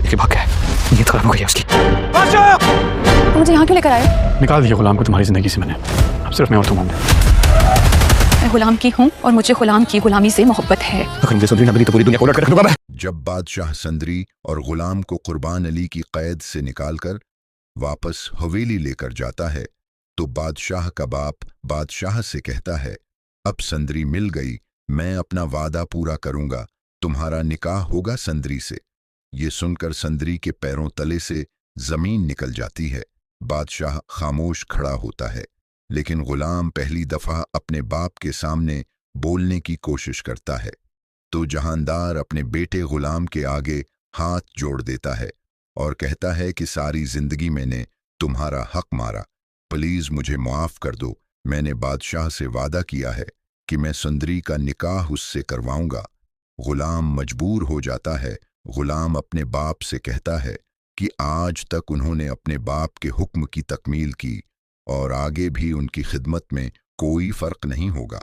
के भाग गया, नीयत खराब हो गई है उसकी। तो मुझे यहाँ क्यों लेकर आए? निकाल दिया गुलाम को तुम्हारी जिंदगी से मैंने। अब सिर्फ मैं और तुम होंगे। मैं गुलाम की हूँ और मुझे गुलाम की गुलामी से मोहब्बत है। अगर मुझे संदरी न मिली तो पूरी दुनिया को उलट कर रख दूंगा मैं। जब बादशाह संदरी और गुलाम को कुर्बान अली की कैद से निकालकर वापस हवेली लेकर जाता है तो बादशाह का बाप बादशाह से कहता है, अब संदरी मिल गई, मैं अपना वादा पूरा करूंगा, तुम्हारा निकाह होगा संदरी से। ये सुनकर संदरी के पैरों तले से जमीन निकल जाती है। बादशाह खामोश खड़ा होता है, लेकिन गुलाम पहली दफा अपने बाप के सामने बोलने की कोशिश करता है तो जहांदार अपने बेटे गुलाम के आगे हाथ जोड़ देता है और कहता है कि सारी जिंदगी मैंने तुम्हारा हक मारा, प्लीज मुझे माफ कर दो। मैंने बादशाह से वादा किया है कि मैं सुंदरी का निकाह उससे करवाऊंगा। गुलाम मजबूर हो जाता है। गुलाम अपने बाप से कहता है कि आज तक उन्होंने अपने बाप के हुक्म की तकमील की और आगे भी उनकी खिदमत में कोई फर्क नहीं होगा।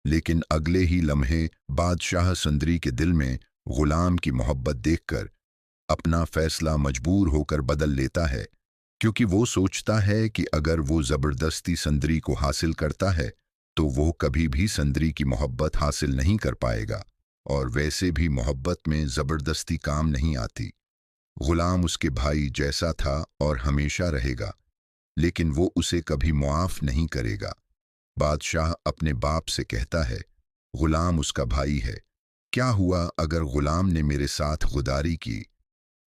लेकिन अगले ही लम्हे बादशाह सुंदरी के दिल में गुलाम की मोहब्बत देखकर अपना फैसला मजबूर होकर बदल लेता है, क्योंकि वो सोचता है कि अगर वो जबरदस्ती सुंदरी को हासिल करता है तो वो कभी भी सुंदरी की मोहब्बत हासिल नहीं कर पाएगा, और वैसे भी मोहब्बत में जबरदस्ती काम नहीं आती। गुलाम उसके भाई जैसा था और हमेशा रहेगा, लेकिन वो उसे कभी मुआफ नहीं करेगा। बादशाह अपने बाप से कहता है, गुलाम उसका भाई है, क्या हुआ अगर गुलाम ने मेरे साथ गुदारी की,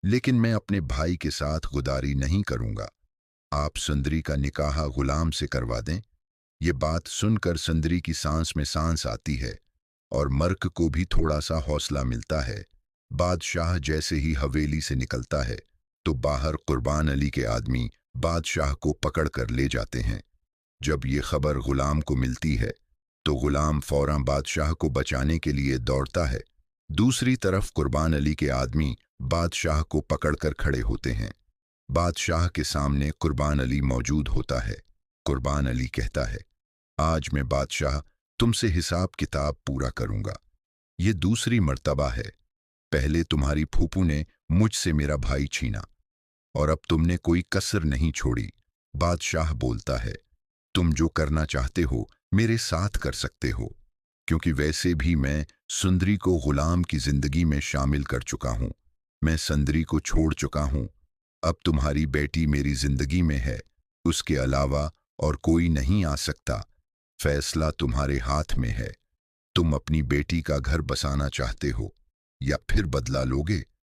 लेकिन मैं अपने भाई के साथ गुदारी नहीं करूंगा। आप सुंदरी का निकाह गुलाम से करवा दें। ये बात सुनकर सुंदरी की सांस में सांस आती है और मर्क को भी थोड़ा सा हौसला मिलता है। बादशाह जैसे ही हवेली से निकलता है तो बाहर कुर्बान अली के आदमी बादशाह को पकड़ कर ले जाते हैं। जब ये खबर गुलाम को मिलती है तो गुलाम फौरन बादशाह को बचाने के लिए दौड़ता है। दूसरी तरफ कुर्बान अली के आदमी बादशाह को पकड़कर खड़े होते हैं। बादशाह के सामने कुर्बान अली मौजूद होता है। कुर्बान अली कहता है, आज मैं बादशाह तुमसे हिसाब किताब पूरा करूंगा। ये दूसरी मर्तबा है। पहले तुम्हारी फूफू ने मुझसे मेरा भाई छीना और अब तुमने कोई कसर नहीं छोड़ी। बादशाह बोलता है, तुम जो करना चाहते हो मेरे साथ कर सकते हो, क्योंकि वैसे भी मैं सुंदरी को गुलाम की जिंदगी में शामिल कर चुका हूं। मैं सुंदरी को छोड़ चुका हूं। अब तुम्हारी बेटी मेरी जिंदगी में है, उसके अलावा और कोई नहीं आ सकता। फैसला तुम्हारे हाथ में है। तुम अपनी बेटी का घर बसाना चाहते हो या फिर बदला लोगे?